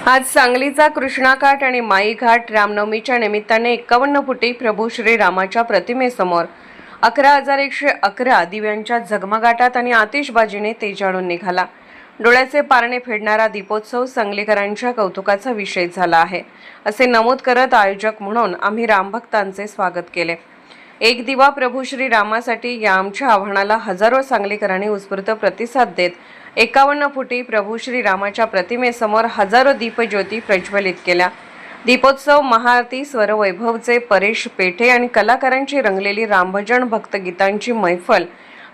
आज सांगलीचा कृष्णाघाट आणि माईघाट रामनवमीच्या निमित्ताने 51 फुटी प्रभू श्री रामाच्या प्रतिमेसमोर 11,111 दिव्यांच्या झगमगाटात आणि आतिषबाजीने तेजाळून निघाला। डोळ्याचे पारणे फेडणारा दीपोत्सव सांगलीकरांच्या कौतुकाचा विषय झाला आहे, असे नमूद करत आयोजक म्हणून आम्ही रामभक्तांचे स्वागत केले। एक दिवा प्रभू श्री रामासाठी या आमच्या आव्हानाला हजारो सांगलीकरांनी उत्स्फूर्त प्रतिसाद देत 51 फुटी प्रभू श्री रामाच्या प्रतिमेसमोर हजारो दीपज्योती प्रज्वलित केल्या। दीपोत्सव, महाआरती, स्वरवैभवचे परेश पेठे आणि कलाकारांची रंगलेली रामभजन, भक्तगीतांची मैफल,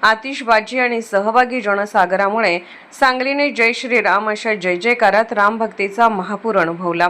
आतिषबाजी आणि सहभागी जनसागरामुळे सांगलीने जय श्री राम अशा जय जयकारात रामभक्तीचा महापूर अनुभवला।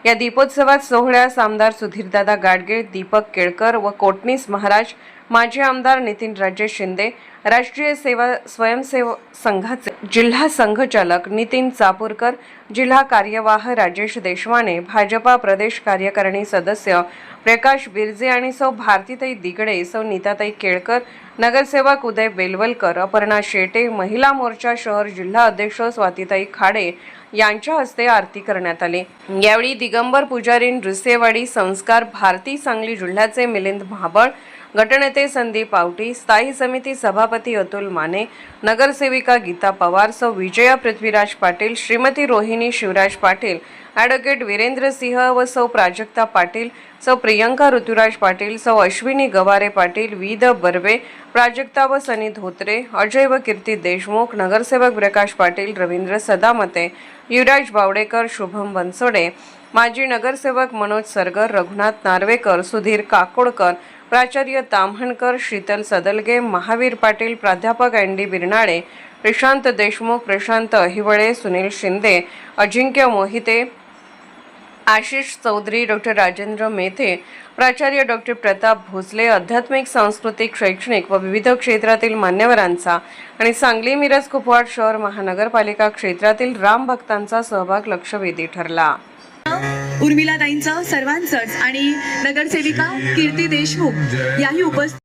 या दीपोत्सवात सोहळ्यास आमदार सुधीरदादा गाडगीळ, दीपक केळकर व कोटणीस महाराज, माजी आमदार नितीनराजे शिंदे, राष्ट्रीय स्वयंसेवक संघाचे जिल्हा संघचालक नितीन चापूरकर, जिल्हा कार्यवाह राजेश देशवाने, भाजपा प्रदेश कार्यकारिणी सदस्य प्रकाश बिरजे आणि सौ भारतीताई दिगडे, सौ नीताताई केळकर, नगरसेवक उदय बेलवलकर, अपर्णा शेटे, महिला मोर्चा शहर जिल्हा अध्यक्ष स्वातीताई खाडे यांच्या हस्ते आरती करण्यात आली। यावेळी दिगंबर पुजारी, नृसिंहवाडी संस्कार भारती सांगली जिल्ह्याचे मिलिंद महाबळ, गटनेते संदीप आवटी, स्थायी समिती सभापती अतुल माने, नगरसेविका गीता पवार, सौ विजया पृथ्वीराज पाटील, श्रीमती रोहिणी शिवराज पाटील, ॲडव्होकेट वीरेंद्र सिंह व सौ प्राजक्ता पाटील, सौ प्रियंका ऋतुराज पाटील, सौ अश्विनी गवारे पाटील, विद बर्वे, प्राजक्ता व सनी धोत्रे, अजय व कीर्ती देशमुख, नगरसेवक प्रकाश पाटील, रवींद्र सदामते, युवराज बावडेकर, शुभम बनसोडे, माजी नगरसेवक मनोज सरगर, रघुनाथ नार्वेकर, सुधीर काकोडकर, प्राचार्य ताम्हणकर, शीतल सदलगे, महावीर पाटील, प्राध्यापक अँडी बिरनाळे, प्रशांत देशमुख, प्रशांत अहिवळे, सुनील शिंदे, अजिंक्य मोहिते, आशिष चौधरी, डॉक्टर राजेंद्र मेथे, प्राचार्य डॉक्टर प्रताप भोसले, आध्यात्मिक, सांस्कृतिक, शैक्षणिक व विविध क्षेत्रातील मान्यवरांचा आणि सांगली मिरज कुपवाड शहर महानगरपालिका क्षेत्रातील राम भक्तांचा सहभाग लक्षवेधी ठरला। उर्मिलाताईंचं सर्वांचंच आणि नगरसेविका कीर्ती देशमुख याही उपस्थित।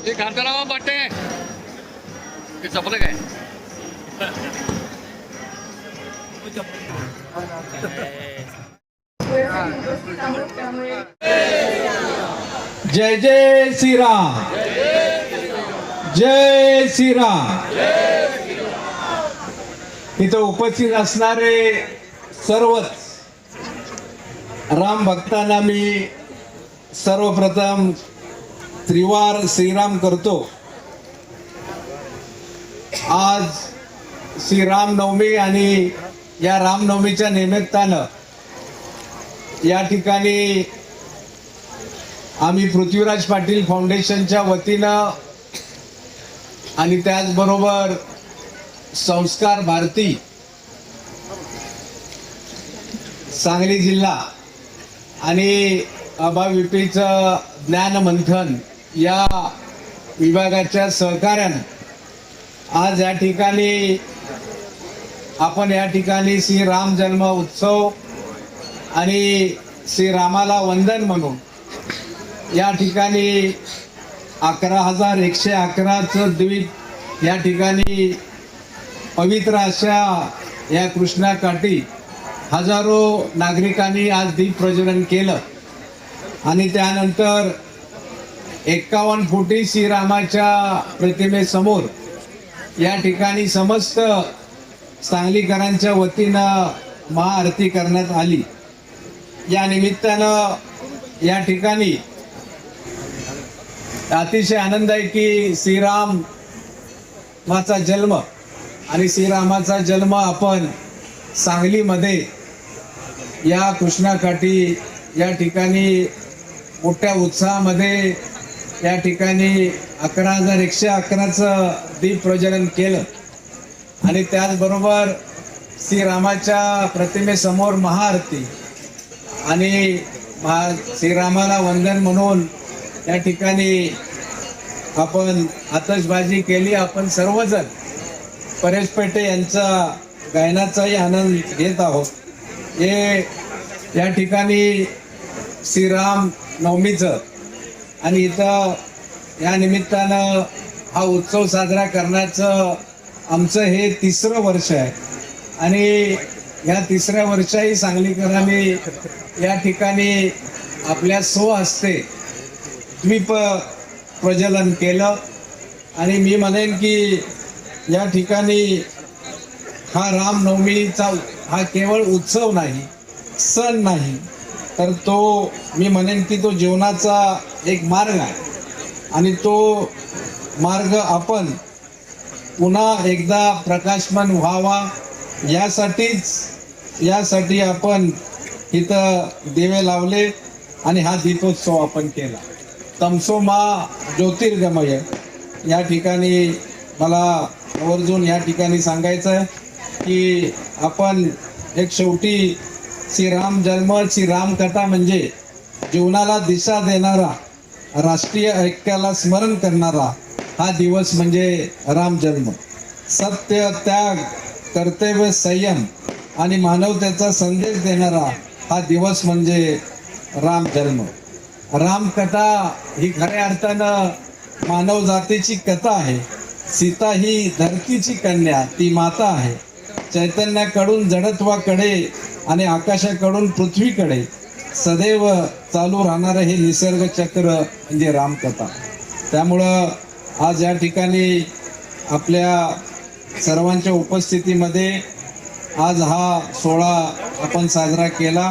एक हाताला वाटते ते चपलं काय जय जय श्रीराम, जय श्रीराम। इथं उपस्थित असणारे सर्वच राम भक्तांना मी सर्वप्रथम त्रिवार श्रीराम करतो। आज श्री रामनवमी आणि या रामनवमीच्या निमित्तानं या ठिकाणी आम्ही पृथ्वीराज पाटील फाउंडेशनच्या वतीनं आणि त्याचबरोबर संस्कार भारती सांगली जिल्हा आणि अभाविपीचं ज्ञान मंथन या विभागाच्या सहकार्यानं आज या ठिकाणी आपण या ठिकाणी श्री राम जन्म उत्सव आणि श्री रामाला वंदन म्हणून या ठिकाणी 11,111चं द्वीप या ठिकाणी पवित्र अशा या कृष्णाकाठी हजारो नागरिकांनी आज दीप प्रज्वलन केलं आणि त्यानंतर 51 फुटी श्रीरामाच्या प्रतिमेसमोर या ठिकाणी समस्त सांगलीकरांच्या वतीनं महाआरती करण्यात आली. या निमित्तानं या ठिकाणी अतिशय आनंद आहे की श्रीरामाचा जन्म आणि श्रीरामाचा जन्म आपण सांगलीमध्ये या कृष्णाकाठी या ठिकाणी मोठ्या उत्साहामध्ये या ठिकाणी 11,111चं दीप प्रज्वलन केलं आणि त्याचबरोबर श्रीरामाच्या प्रतिमेसमोर महाआरती आणि श्रीरामाला वंदन म्हणून या ठिकाणी आपण आतषबाजी केली. आपण सर्वजण परेश पेटे यांचा गायनाचाही आनंद घेत आहोत. हे या ठिकाणी श्रीराम नवमीचं आणि इथं या निमित्तानं हा उत्सव साजरा करण्याचं आमचं हे 3रं वर्ष आहे आणि या 3ऱ्या वर्षाही सांगलीकरांनी या ठिकाणी आपल्या स्वहस्ते द्वीप प्रज्वलन केलं आणि मी म्हणेन की या ठिकाणी हा रामनवमीचा हा केवळ उत्सव नाही, सण नाही, तर तो मी म्हणेन की तो जीवनाचा एक मार्ग आहे आणि तो मार्ग आपण पुन्हा एकदा प्रकाशमान व्हावा यासाठी आपण इथं दिवे लावले आणि हा दीपोत्सव आपण केला. तमसो मा ज्योतिर्गमय या ठिकाणी मला आवर्जून या ठिकाणी सांगायचं आहे की आपण एक शेवटी श्रीराम जन्म श्रीराम कथा म्हणजे जीवनाला दिशा देणारा, राष्ट्रीय ऐक्याला स्मरण करणारा हा दिवस म्हणजे राम जन्म. सत्य, त्याग, कर्तव्य, संयम आणि मानवतेचा संदेश देणारा हा दिवस म्हणजे राम जन्म. रामकथा ही खऱ्या अर्थानं मानव जातीची कथा आहे. सीता ही धरतीची कन्या, ती माता आहे. चैतन्याकडून जडत्वाकडे आणि आकाशाकडून पृथ्वीकडे सदैव चालू राहणारं हे निसर्ग चक्र म्हणजे रामकथा. त्यामुळं आज या ठिकाणी आपल्या सर्वांच्या उपस्थितीमध्ये आज हा सोहळा आपण साजरा केला.